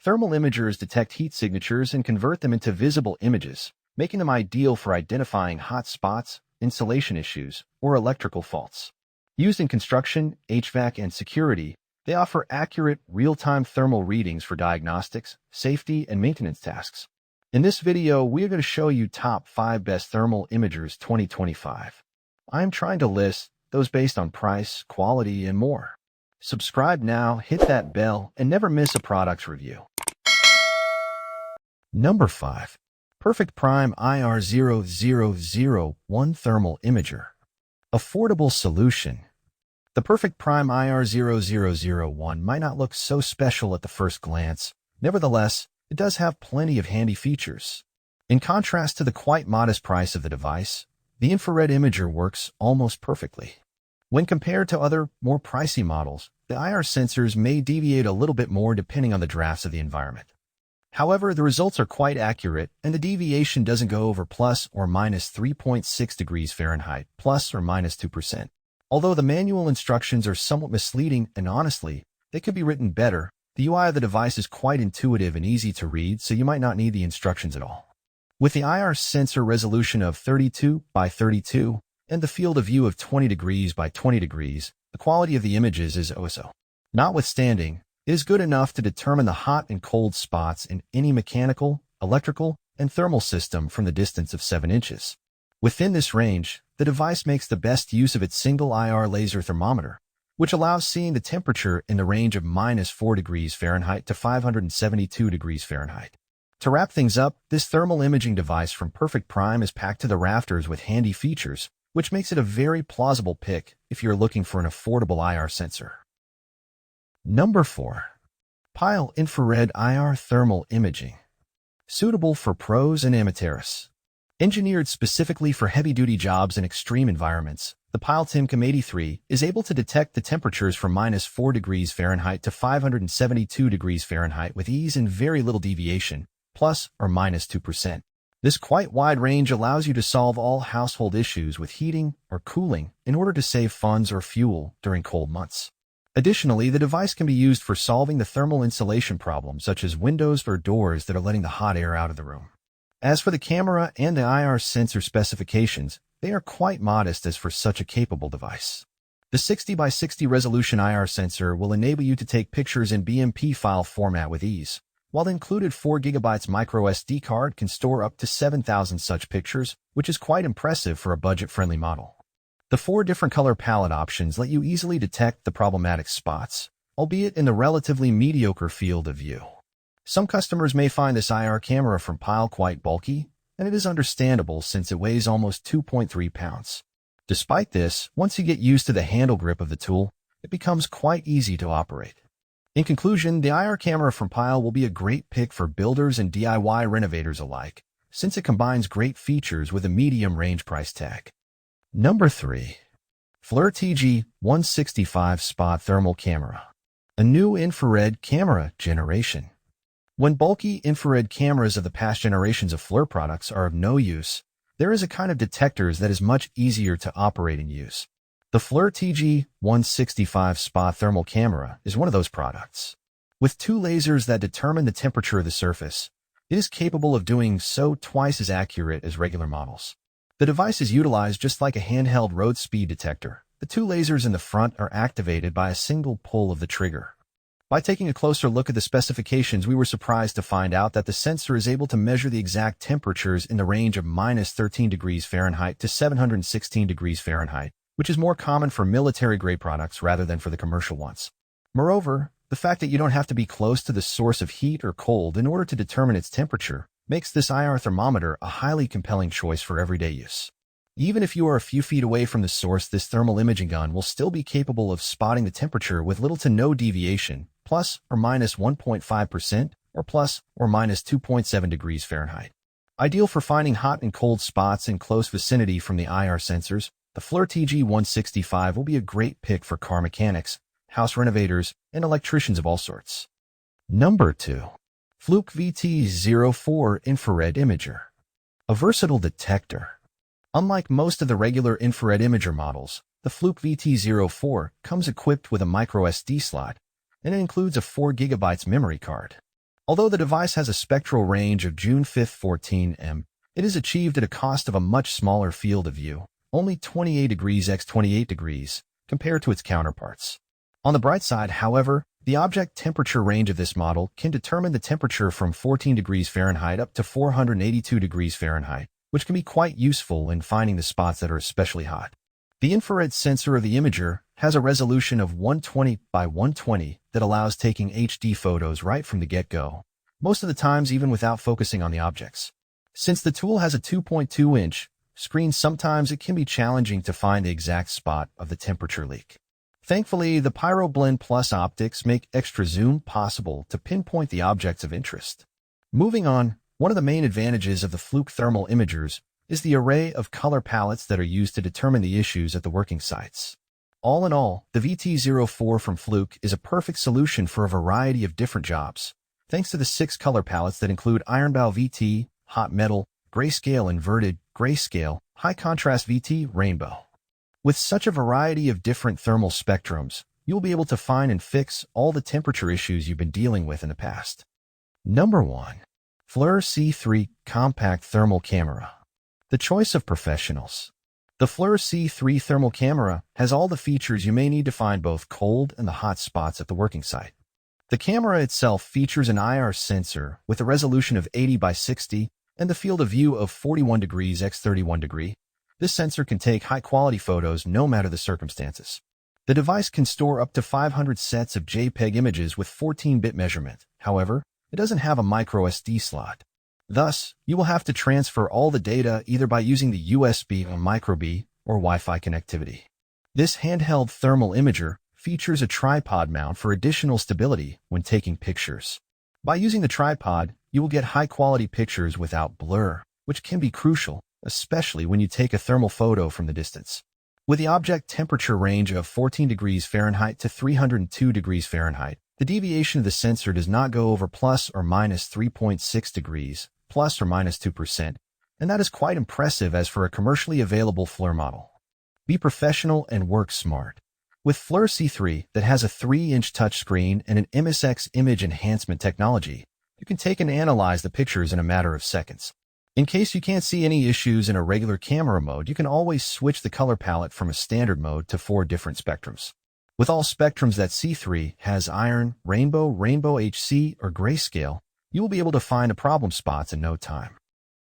Thermal imagers detect heat signatures and convert them into visible images, making them ideal for identifying hot spots, insulation issues, or electrical faults. Used in construction, HVAC, and security, they offer accurate, real-time thermal readings for diagnostics, safety, and maintenance tasks. In this video, we are going to show you top 5 best thermal imagers 2025. I am trying to list those based on price, quality, and more. Subscribe now, hit that bell, and never miss a product's review. Number 5. Perfect Prime IR0001 Thermal Imager. Affordable solution. The Perfect Prime IR0001 might not look so special at the first glance. Nevertheless, it does have plenty of handy features. In contrast to the quite modest price of the device, the infrared imager works almost perfectly. When compared to other, more pricey models, the IR sensors may deviate a little bit more depending on the drafts of the environment. However, the results are quite accurate, and the deviation doesn't go over plus or minus 3.6 degrees Fahrenheit, plus or minus 2%. Although the manual instructions are somewhat misleading, and honestly, they could be written better, the UI of the device is quite intuitive and easy to read, so you might not need the instructions at all. With the IR sensor resolution of 32 by 32 and the field of view of 20 degrees by 20 degrees, the quality of the images is so. Notwithstanding, it is good enough to determine the hot and cold spots in any mechanical, electrical, and thermal system from the distance of 7 inches. Within this range, the device makes the best use of its single IR laser thermometer, which allows seeing the temperature in the range of minus 4 degrees Fahrenheit to 572 degrees Fahrenheit. To wrap things up, this thermal imaging device from Perfect Prime is packed to the rafters with handy features, which makes it a very plausible pick if you're looking for an affordable IR sensor. Number 4. Pyle Infrared IR Thermal Imaging. Suitable for pros and amateurs. Engineered specifically for heavy-duty jobs and extreme environments, the Pyle Timcom 83 is able to detect the temperatures from minus 4 degrees Fahrenheit to 572 degrees Fahrenheit with ease and very little deviation, plus or minus 2%. This quite wide range allows you to solve all household issues with heating or cooling in order to save funds or fuel during cold months. Additionally, the device can be used for solving the thermal insulation problem, such as windows or doors that are letting the hot air out of the room. As for the camera and the IR sensor specifications, they are quite modest as for such a capable device. The 60 by 60 resolution IR sensor will enable you to take pictures in BMP file format with ease, while the included 4 GB micro SD card can store up to 7,000 such pictures, which is quite impressive for a budget-friendly model. The 4 different color palette options let you easily detect the problematic spots, albeit in the relatively mediocre field of view. Some customers may find this IR camera from Pyle quite bulky, and it is understandable since it weighs almost 2.3 pounds. Despite this, once you get used to the handle grip of the tool, it becomes quite easy to operate. In conclusion, the IR camera from Pyle will be a great pick for builders and DIY renovators alike, since it combines great features with a medium-range price tag. Number 3. Flur TG165 Spot Thermal Camera. A new infrared camera generation. When bulky infrared cameras of the past generations of Flur products are of no use, there is a kind of detectors that is much easier to operate and use. The Flur TG165 Spot Thermal Camera is one of those products. With 2 lasers that determine the temperature of the surface, it is capable of doing so twice as accurate as regular models. The device is utilized just like a handheld road speed detector. The 2 lasers in the front are activated by a single pull of the trigger. By taking a closer look at the specifications, we were surprised to find out that the sensor is able to measure the exact temperatures in the range of minus 13 degrees Fahrenheit to 716 degrees Fahrenheit, which is more common for military-grade products rather than for the commercial ones. Moreover, the fact that you don't have to be close to the source of heat or cold in order to determine its temperature makes this IR thermometer a highly compelling choice for everyday use. Even if you are a few feet away from the source, this thermal imaging gun will still be capable of spotting the temperature with little to no deviation, plus or minus 1.5% or plus or minus 2.7 degrees Fahrenheit. Ideal for finding hot and cold spots in close vicinity from the IR sensors, the Flur TG165 will be a great pick for car mechanics, house renovators, and electricians of all sorts. Number 2. Fluke VT04 Infrared Imager. A versatile detector. Unlike most of the regular infrared imager models, the Fluke VT04 comes equipped with a micro SD slot, and it includes a 4 GB memory card. Although the device has a spectral range of June 5, 14 m, it is achieved at a cost of a much smaller field of view, only 28 degrees x 28 degrees, compared to its counterparts. On the bright side, however, the object temperature range of this model can determine the temperature from 14 degrees Fahrenheit up to 482 degrees Fahrenheit, which can be quite useful in finding the spots that are especially hot. The infrared sensor of the imager has a resolution of 120 by 120 that allows taking HD photos right from the get-go, most of the times even without focusing on the objects. Since the tool has a 2.2-inch screen, sometimes it can be challenging to find the exact spot of the temperature leak. Thankfully, the PyroBlend Plus optics make extra zoom possible to pinpoint the objects of interest. Moving on, one of the main advantages of the Fluke thermal imagers is the array of color palettes that are used to determine the issues at the working sites. All in all, the VT04 from Fluke is a perfect solution for a variety of different jobs, thanks to the 6 color palettes that include Ironbow VT, Hot Metal, Grayscale Inverted, Grayscale, High Contrast VT, Rainbow. With such a variety of different thermal spectrums, you'll be able to find and fix all the temperature issues you've been dealing with in the past. Number 1. Flur C3 Compact Thermal Camera. The choice of professionals. The Flur C3 thermal camera has all the features you may need to find both cold and the hot spots at the working site. The camera itself features an IR sensor with a resolution of 80 by 60 and the field of view of 41 degrees x 31 degree. This sensor can take high-quality photos no matter the circumstances. The device can store up to 500 sets of JPEG images with 14-bit measurement. However, it doesn't have a micro SD slot. Thus, you will have to transfer all the data either by using the USB or microB or Wi-Fi connectivity. This handheld thermal imager features a tripod mount for additional stability when taking pictures. By using the tripod, you will get high-quality pictures without blur, which can be crucial, especially when you take a thermal photo from the distance. With the object temperature range of 14 degrees Fahrenheit to 302 degrees Fahrenheit, the deviation of the sensor does not go over plus or minus 3.6 degrees, plus or minus 2%, and that is quite impressive as for a commercially available Flur model. Be professional and work smart. With Flur C3 that has a 3-inch touchscreen and an MSX image enhancement technology, you can take and analyze the pictures in a matter of seconds. In case you can't see any issues in a regular camera mode, you can always switch the color palette from a standard mode to 4 different spectrums. With all spectrums that C3 has iron, rainbow, rainbow HC, or grayscale, you will be able to find the problem spots in no time.